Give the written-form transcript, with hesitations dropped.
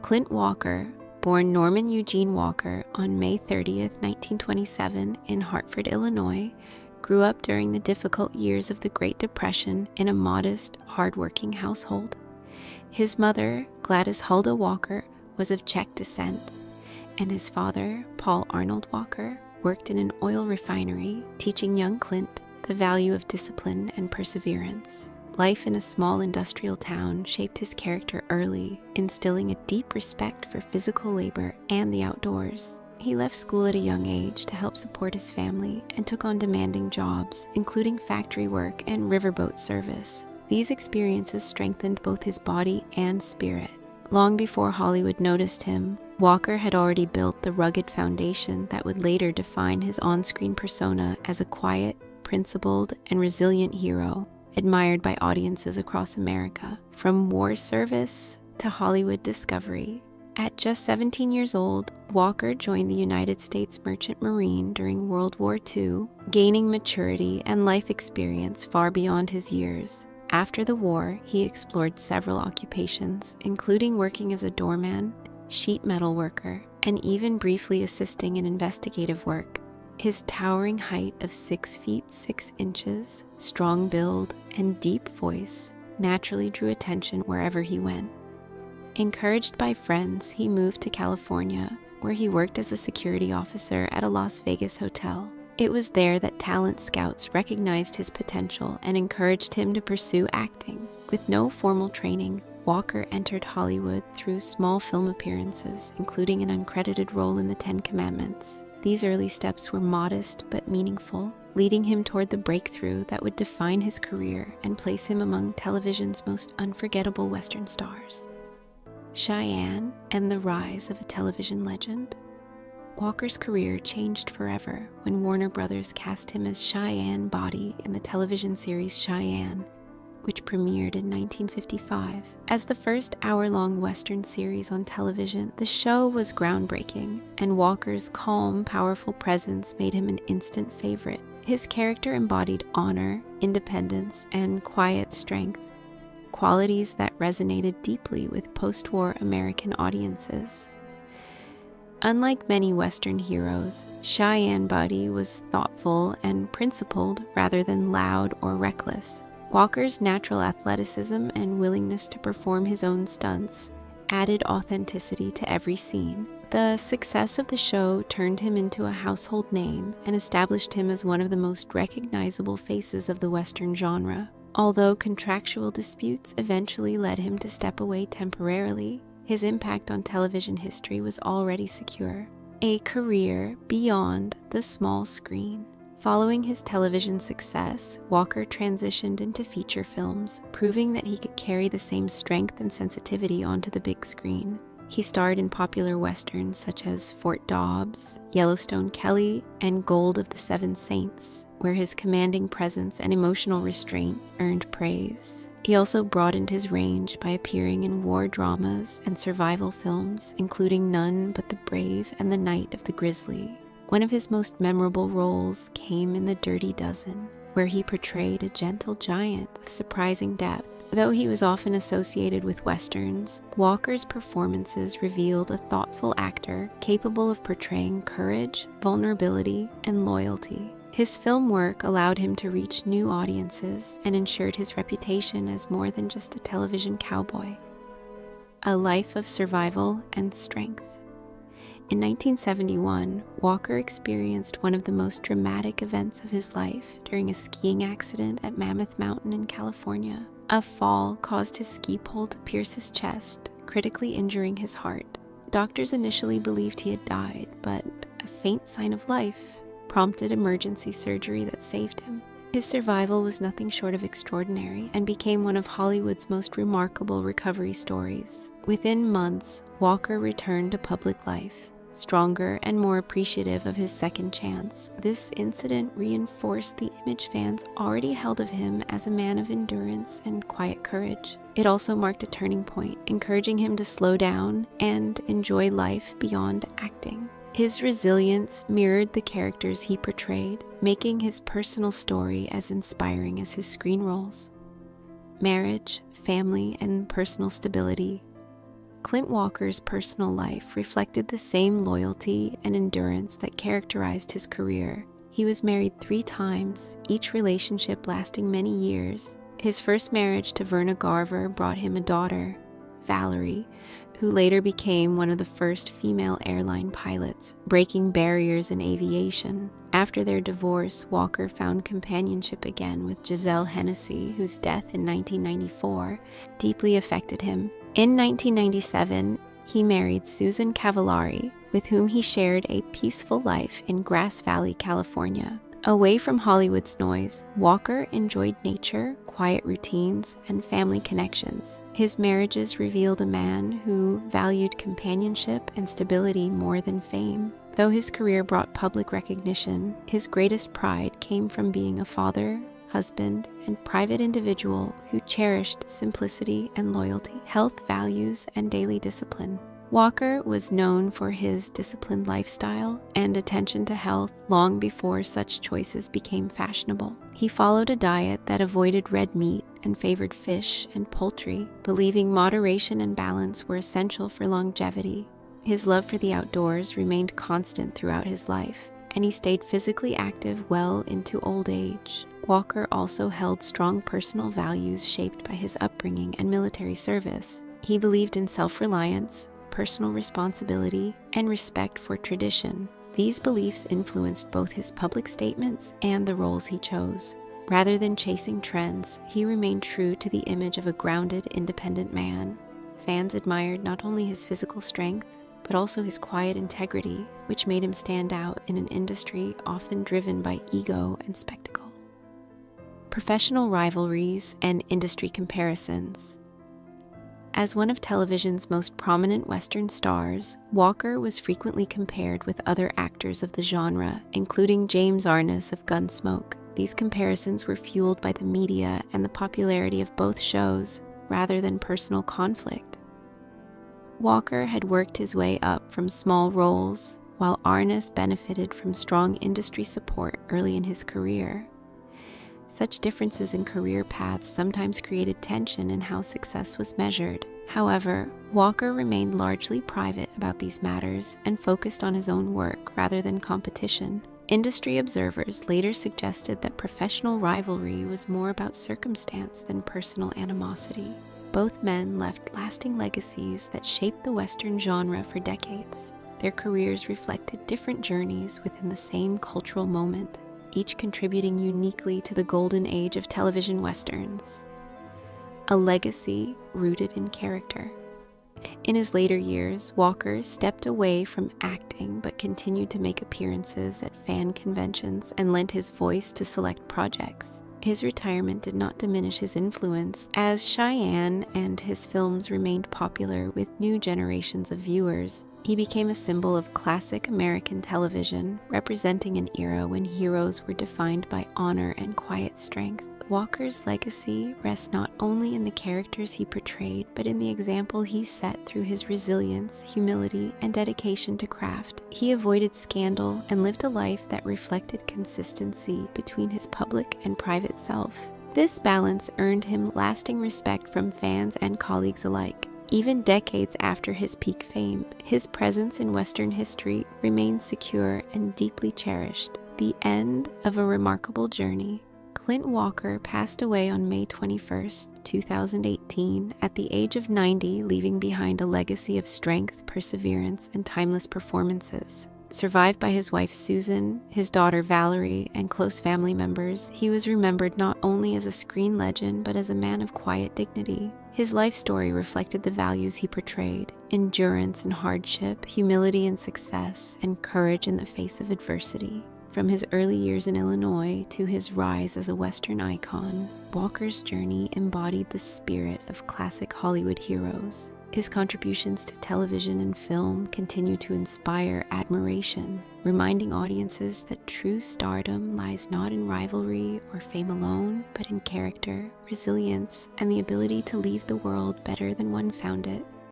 Clint Walker, born Norman Eugene Walker on May 30th, 1927 in Hartford, Illinois, grew up during the difficult years of the Great Depression in a modest, hard-working household. His mother, Gladys Huldah Walker, was of Czech descent, and his father, Paul Arnold Walker, worked in an oil refinery, teaching young Clint the value of discipline and perseverance. Life in a small industrial town shaped his character early, instilling a deep respect for physical labor and the outdoors. He left school at a young age to help support his family and took on demanding jobs, including factory work and riverboat service. These experiences strengthened both his body and spirit. Long before Hollywood noticed him, Walker had already built the rugged foundation that would later define his on-screen persona as a quiet, principled, and resilient hero, admired by audiences across America. From war service to Hollywood discovery, at just 17 years old, Walker joined the United States Merchant Marine during World War II, gaining maturity and life experience far beyond his years. After the war, he explored several occupations, including working as a doorman, sheet metal worker, and even briefly assisting in investigative work. His towering height of 6 feet 6 inches, strong build, and deep voice naturally drew attention wherever he went. Encouraged by friends, he moved to California, where he worked as a security officer at a Las Vegas hotel. It was there that talent scouts recognized his potential and encouraged him to pursue acting. With no formal training, Walker entered Hollywood through small film appearances, including an uncredited role in The Ten Commandments. These early steps were modest but meaningful, leading him toward the breakthrough that would define his career and place him among television's most unforgettable Western stars. Cheyenne and the rise of a television legend. Walker's career changed forever when Warner Brothers cast him as Cheyenne Body in the television series Cheyenne, which premiered in 1955. As the first hour-long Western series on television, the show was groundbreaking, and Walker's calm, powerful presence made him an instant favorite. His character embodied honor, independence, and quiet strength, qualities that resonated deeply with post-war American audiences. Unlike many Western heroes, Cheyenne Body was thoughtful and principled rather than loud or reckless. Walker's natural athleticism and willingness to perform his own stunts added authenticity to every scene. The success of the show turned him into a household name and established him as one of the most recognizable faces of the Western genre. Although contractual disputes eventually led him to step away temporarily, his impact on television history was already secure. A career beyond the small screen. Following his television success, Walker transitioned into feature films, proving that he could carry the same strength and sensitivity onto the big screen. He starred in popular westerns such as Fort Dobbs, Yellowstone Kelly, and Gold of the Seven Saints, where his commanding presence and emotional restraint earned praise. He also broadened his range by appearing in war dramas and survival films, including None But the Brave and The Night of the Grizzly. One of his most memorable roles came in The Dirty Dozen, where he portrayed a gentle giant with surprising depth. Though he was often associated with westerns, Walker's performances revealed a thoughtful actor capable of portraying courage, vulnerability, and loyalty. His film work allowed him to reach new audiences and ensured his reputation as more than just a television cowboy. A life of survival and strength. In 1971, Walker experienced one of the most dramatic events of his life during a skiing accident at Mammoth Mountain in California. A fall caused his ski pole to pierce his chest, critically injuring his heart. Doctors initially believed he had died, but a faint sign of life prompted emergency surgery that saved him. His survival was nothing short of extraordinary and became one of Hollywood's most remarkable recovery stories. Within months, Walker returned to public life, stronger and more appreciative of his second chance. This incident reinforced the image fans already held of him as a man of endurance and quiet courage. It also marked a turning point, encouraging him to slow down and enjoy life beyond acting. His resilience mirrored the characters he portrayed, making his personal story as inspiring as his screen roles. Marriage, family, and personal stability. Clint Walker's personal life reflected the same loyalty and endurance that characterized his career. He was married 3 times, each relationship lasting many years. His first marriage to Verna Garver brought him a daughter, Valerie, who later became one of the first female airline pilots, breaking barriers in aviation. After their divorce, Walker found companionship again with Giselle Hennessy, whose death in 1994 deeply affected him. In 1997, he married Susan Cavallari, with whom he shared a peaceful life in Grass Valley, California. Away from Hollywood's noise, Walker enjoyed nature, quiet routines, and family connections. His marriages revealed a man who valued companionship and stability more than fame. Though his career brought public recognition, his greatest pride came from being a father, husband, and private individual who cherished simplicity and loyalty, health values, and daily discipline. Walker was known for his disciplined lifestyle and attention to health long before such choices became fashionable. He followed a diet that avoided red meat and favored fish and poultry, believing moderation and balance were essential for longevity. His love for the outdoors remained constant throughout his life, and he stayed physically active well into old age. Walker also held strong personal values shaped by his upbringing and military service. He believed in self-reliance, personal responsibility, and respect for tradition. These beliefs influenced both his public statements and the roles he chose. Rather than chasing trends, he remained true to the image of a grounded, independent man. Fans admired not only his physical strength, but also his quiet integrity, which made him stand out in an industry often driven by ego and spectacle. Professional rivalries and industry comparisons. As one of television's most prominent Western stars, Walker was frequently compared with other actors of the genre, including James Arness of Gunsmoke. These comparisons were fueled by the media and the popularity of both shows, rather than personal conflict. Walker had worked his way up from small roles, while Arness benefited from strong industry support early in his career. Such differences in career paths sometimes created tension in how success was measured. However, Walker remained largely private about these matters and focused on his own work rather than competition. Industry observers later suggested that professional rivalry was more about circumstance than personal animosity. Both men left lasting legacies that shaped the Western genre for decades. Their careers reflected different journeys within the same cultural moment, each contributing uniquely to the golden age of television westerns. A legacy rooted in character. In his later years, Walker stepped away from acting but continued to make appearances at fan conventions and lent his voice to select projects. His retirement did not diminish his influence, as Cheyenne and his films remained popular with new generations of viewers. He became a symbol of classic American television, representing an era when heroes were defined by honor and quiet strength. Walker's legacy rests not only in the characters he portrayed, but in the example he set through his resilience, humility, and dedication to craft. He avoided scandal and lived a life that reflected consistency between his public and private self. This balance earned him lasting respect from fans and colleagues alike. Even decades after his peak fame, his presence in Western history remains secure and deeply cherished. The end of a remarkable journey. Clint Walker passed away on May 21, 2018, at the age of 90, leaving behind a legacy of strength, perseverance, and timeless performances. Survived by his wife Susan, his daughter Valerie, and close family members, he was remembered not only as a screen legend, but as a man of quiet dignity. His life story reflected the values he portrayed: endurance and hardship, humility and success, and courage in the face of adversity. From his early years in Illinois to his rise as a Western icon, Walker's journey embodied the spirit of classic Hollywood heroes. His contributions to television and film continue to inspire admiration, reminding audiences that true stardom lies not in rivalry or fame alone, but in character, resilience, and the ability to leave the world better than one found it.